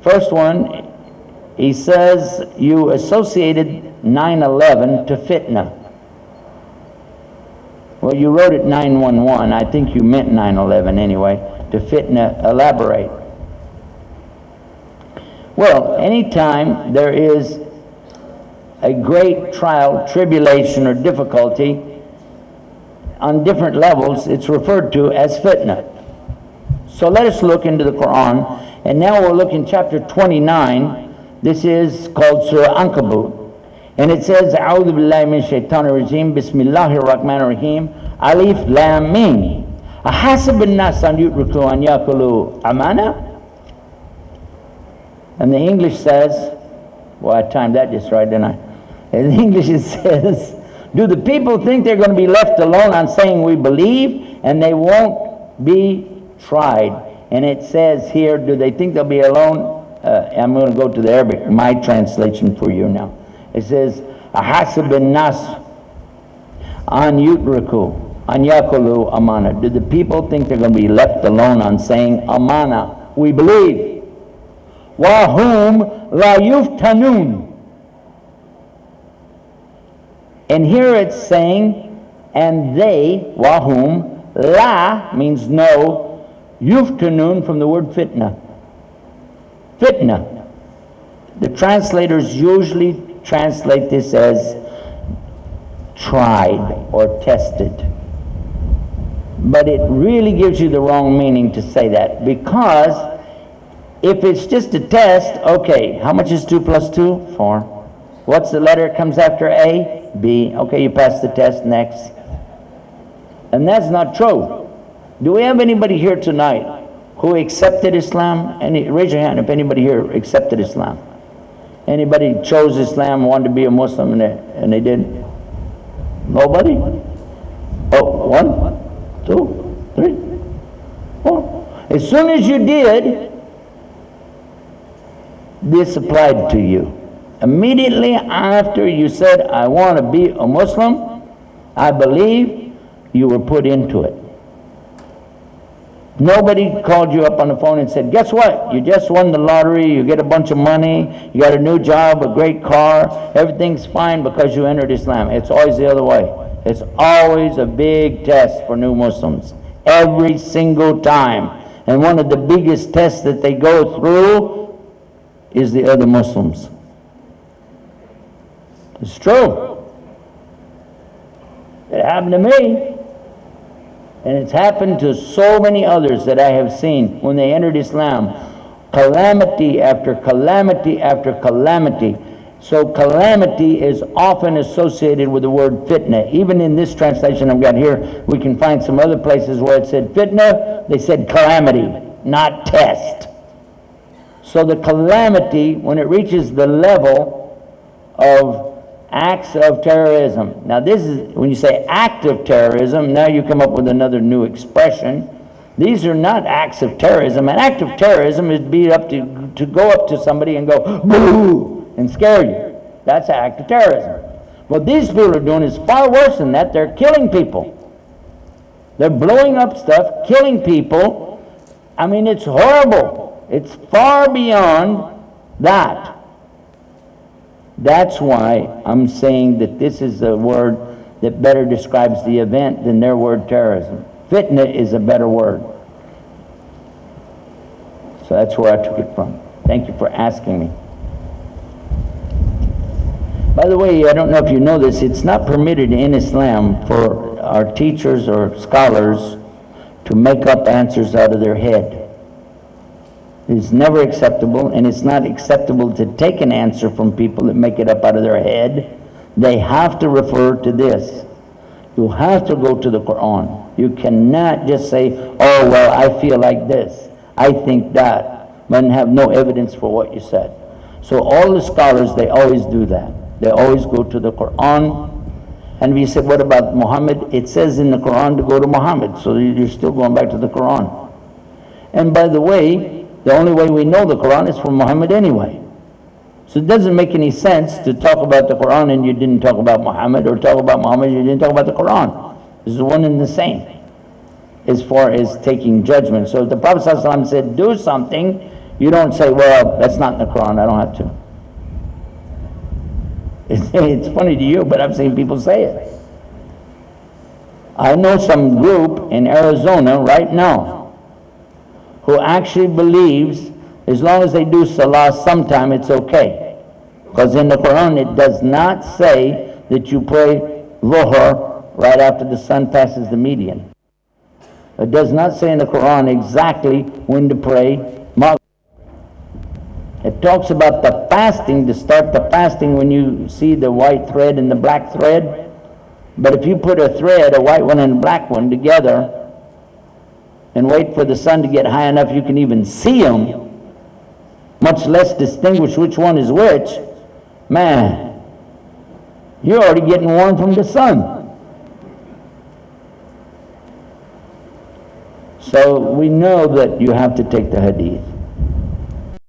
First one, he says you associated 9/11 to fitnah. Well, you wrote it 9/11. I think you meant 9/11 anyway. To fitnah, elaborate. Well, anytime there is a great trial, tribulation, or difficulty on different levels, it's referred to as fitnah. So let us look into the Quran, and now we'll look in chapter 29. This is called Surah Ankabut, and it says, "A'udhu billahi min shaitanir rajim, Bismillahir Rahmanir Rahim, Alif Lam Mim. Ahasib an-nas an yutraku an yaqulu amana?" And the English says, well, I timed that just right, didn't I? In English it says, "Do the people think they're going to be left alone on saying we believe and they won't be tried?" And it says here, do they think they'll be alone? I'm going to go to the Arabic, my translation for you now. It says, "Ahasib an-nas an yutraku an yaqulu amana." Do the people think they're going to be left alone on saying amana, we believe? "Wa hum la yuftanun." And here it's saying, and they, wahum, la means no, yuftanun from the word fitnah. Fitnah. The translators usually translate this as tried or tested. But it really gives you the wrong meaning to say that, because if it's just a test, okay, how much is 2 plus 2? 4. What's the letter that comes after A? B. Okay, you pass the test, next. And that's not true. Do we have anybody here tonight who accepted Islam? Raise your hand if anybody here accepted Islam. Anybody chose Islam, wanted to be a Muslim, and they did? Nobody? Oh, 1, 2, 3, 4. As soon as you did, this applied to you. Immediately after you said, "I want to be a Muslim, I believe," you were put into it. Nobody called you up on the phone and said, "Guess what? You just won the lottery, you get a bunch of money, you got a new job, a great car, everything's fine because you entered Islam." It's always the other way. It's always a big test for new Muslims, every single time. And one of the biggest tests that they go through is the other Muslims. It's true. It happened to me. And it's happened to so many others that I have seen when they entered Islam. Calamity after calamity after calamity. So calamity is often associated with the word fitnah. Even in this translation I've got here, we can find some other places where it said fitnah, they said calamity, not test. So the calamity, when it reaches the level of acts of terrorism. Now this is, when you say act of terrorism, now you come up with another new expression. These are not acts of terrorism. An act of terrorism is to go up to somebody and go, "Boo!" and scare you. That's an act of terrorism. What these people are doing is far worse than that. They're killing people. They're blowing up stuff, killing people. I mean, it's horrible. It's far beyond that. That's why I'm saying that this is a word that better describes the event than their word terrorism. Fitnah is a better word. So that's where I took it from. Thank you for asking me. By the way, I don't know if you know this, it's not permitted in Islam for our teachers or scholars to make up answers out of their head. It's never acceptable, and it's not acceptable to take an answer from people that make it up out of their head. They have to refer to this. You have to go to the Quran. You cannot just say, "Oh, well, I feel like this, I think that," but have no evidence for what you said. So all the scholars, they always do that. They always go to the Quran. And we said, what about Muhammad? It says in the Quran to go to Muhammad, so you're still going back to the Quran. And by the way, the only way we know the Quran is from Muhammad anyway. So it doesn't make any sense to talk about the Quran and you didn't talk about Muhammad, or talk about Muhammad and you didn't talk about the Quran. This is one and the same as far as taking judgment. So if the Prophet ﷺ said, "Do something," You don't say, well, that's not in the Quran, I don't have to. It's funny to you, but I've seen people say it. I know some group in Arizona right now who actually believes as long as they do salah sometime, it's okay. Because in the Quran it does not say that you pray Dhuhr right after the sun passes the median. It does not say in the Quran exactly when to pray Maghrib. It talks about the fasting, to start the fasting when you see the white thread and the black thread. But if you put a thread, a white one and a black one together, and wait for the sun to get high enough you can even see them, much less distinguish which one is which, man, you're already getting warm from the sun. So we know that you have to take the hadith.